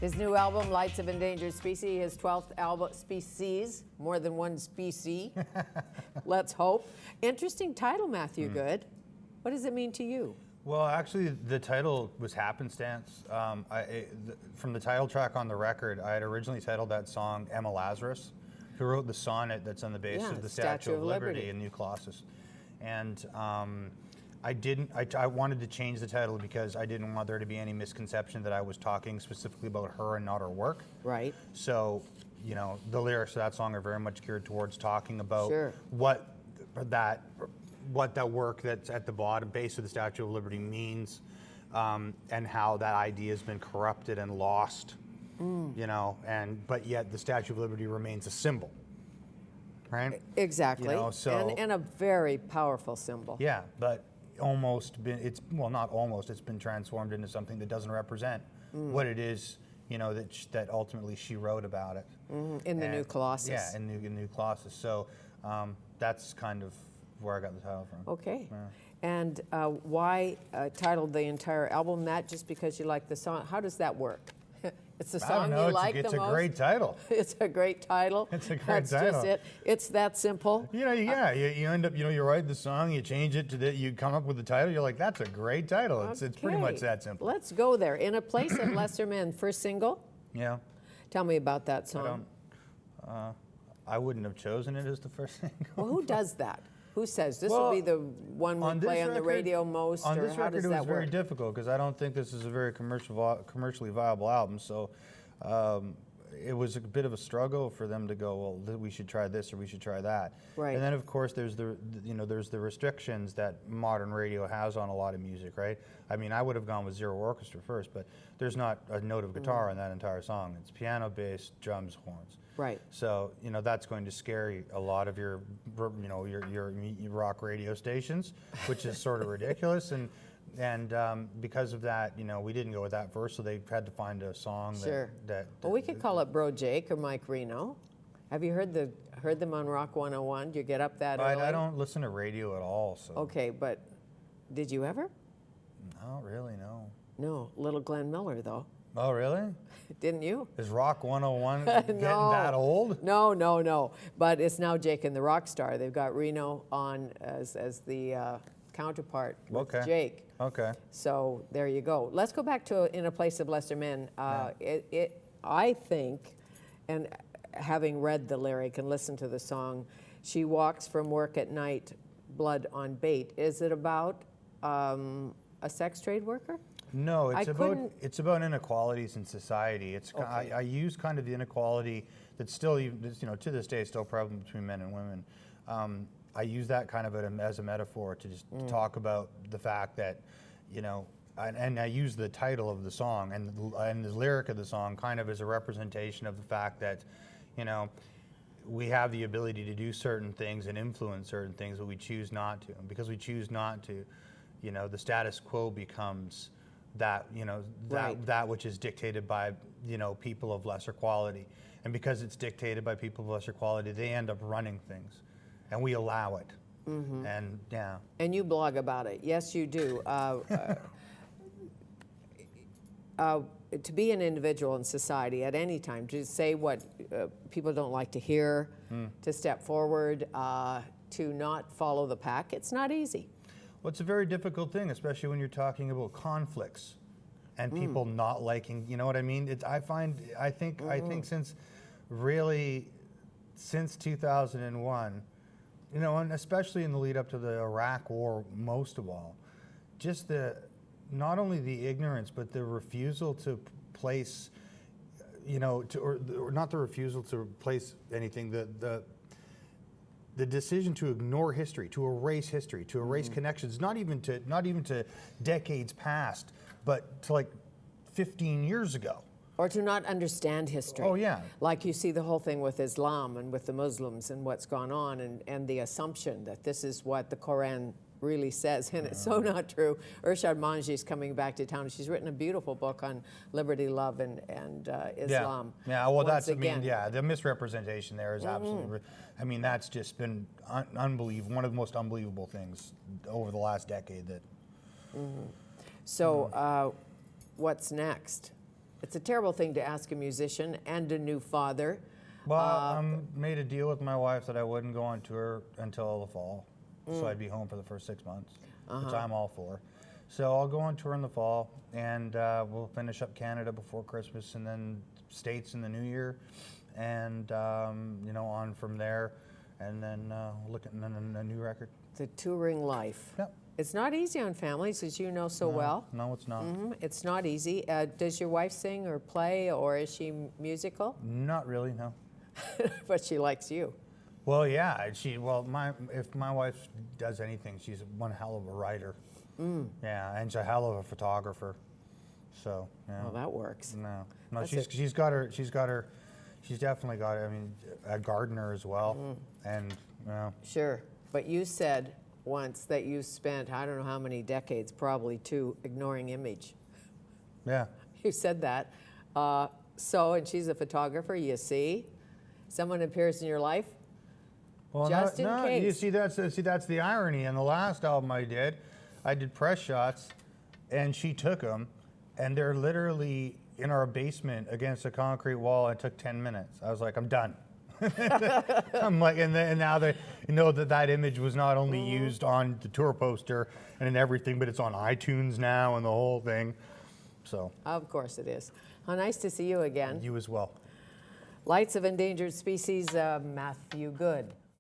His new album, Lights of Endangered Species, his 12th album, Species, more than one species. Let's hope. Interesting title, Matthew Good. What does it mean to you? Well, actually, the title was happenstance. From the title track on the record, I had originally titled that song Emma Lazarus, who wrote the sonnet that's on the base of the Statue of Liberty in New Colossus. And I wanted to change the title because I didn't want there to be any misconception that I was talking specifically about her and not her work. Right. So, you know, the lyrics of that song are very much geared towards talking about what that work that's at the base of the Statue of Liberty means, and how that idea has been corrupted and lost, you know, but yet the Statue of Liberty remains a symbol, right? Exactly. You know, so, and a very powerful symbol. Yeah, but it's been transformed into something that doesn't represent what it is, you know, that ultimately she wrote about it. In the New Colossus. Yeah, in New Colossus. So that's kind of where I got the title from. Okay. Yeah. And why titled the entire album that? Just because you like the song? How does that work? It's the song you like the most? It's a great title. It's a great title. It's a great That's title. just it. It's that simple. You know, you end up, you know, you write the song, you change it you come up with the title, you're like, that's a great title. It's pretty much that simple. Let's go there. In a Place of Lesser Men, first single? Yeah. Tell me about that song. I wouldn't have chosen it as the first single. Well, who does that? Who says this will be the one we play on the radio most? On or this how record, does it that was very work? difficult because I don't think this is a very commercially viable album. So it was a bit of a struggle for them to go, well, we should try this or we should try that. Right. And then of course there's the restrictions that modern radio has on a lot of music, right? I mean, I would have gone with zero orchestra first, but there's not a note of guitar in that entire song. It's piano, bass, drums, horns. Right. So, you know, that's going to scare a lot of your rock radio stations, which is sort of ridiculous. And because of that, you know, we didn't go with that verse, so they had to find a song that well, we could call it Bro Jake or Mike Reno. Have you heard them on Rock 101? Do you get up that early? I don't listen to radio at all, so. Okay, but did you ever? No, really, no. No, little Glenn Miller, though. Oh, really? Didn't you? Is Rock 101 getting that old? No. But it's now Jake and the Rockstar. They've got Reno on as the counterpart with Jake. Okay. So there you go. Let's go back to In a Place of Lesser Men. I think, and having read the lyric and listened to the song, she walks from work at night, blood on bait. Is it about a sex trade worker? No, it's about inequalities in society. I use kind of the inequality that's still, you know, to this day, still prevalent between men and women. I use that kind of as a metaphor to just talk about the fact that, you know, and I use the title of the song and the lyric of the song kind of as a representation of the fact that, you know, we have the ability to do certain things and influence certain things, but we choose not to. And because we choose not to, you know, the status quo becomes that, you know, that which is dictated by, you know, people of lesser quality. And because it's dictated by people of lesser quality, they end up running things. And we allow it. And yeah. And you blog about it. Yes, you do. To be an individual in society at any time, to say what people don't like to hear, to step forward, to not follow the pack, it's not easy. Well, it's a very difficult thing, especially when you're talking about conflicts and people not liking, you know what I mean? I think since 2001, you know, and especially in the lead up to the Iraq War, most of all, just not only the ignorance, but the refusal to place, you know, or not the refusal to place anything, the decision to ignore history, to erase connections, not even to decades past, but to like 15 years ago. Or to not understand history. Oh, yeah. Like you see the whole thing with Islam and with the Muslims and what's gone on and the assumption that this is what the Quran really says, and it's so not true. Urshad Manji's coming back to town. She's written a beautiful book on liberty, love, and Islam. Yeah. Well, the misrepresentation there is absolutely. I mean, that's just been unbelievable. One of the most unbelievable things over the last decade. So, what's next? It's a terrible thing to ask a musician and a new father. Well, I made a deal with my wife that I wouldn't go on tour until the fall. So I'd be home for the first 6 months, which I'm all for. So I'll go on tour in the fall, and we'll finish up Canada before Christmas, and then States in the new year, and you know, on from there, and then look at a new record. The touring life. Yep. It's not easy on families, as you know so well. No, it's not. It's not easy. Does your wife sing or play, or is she musical? Not really, no. But she likes you. Well, yeah, if my wife does anything, she's one hell of a writer. Yeah, and she's a hell of a photographer. So, yeah. Well, that works. No, she's definitely got, I mean, a gardener as well, and you know. Sure, but you said once that you spent, I don't know how many decades, probably 2, ignoring image. Yeah. You said that. And she's a photographer, you see? Someone appears in your life, Well, just in case. You see, that's the irony. In the last album I did press shots, and she took them, and they're literally in our basement against a concrete wall. It took 10 minutes. I was like, I'm done. I'm like, and now they know that image was not only used on the tour poster and in everything, but it's on iTunes now and the whole thing. So. Of course it is. How nice to see you again. You as well. Lights of Endangered Species, Matthew Good.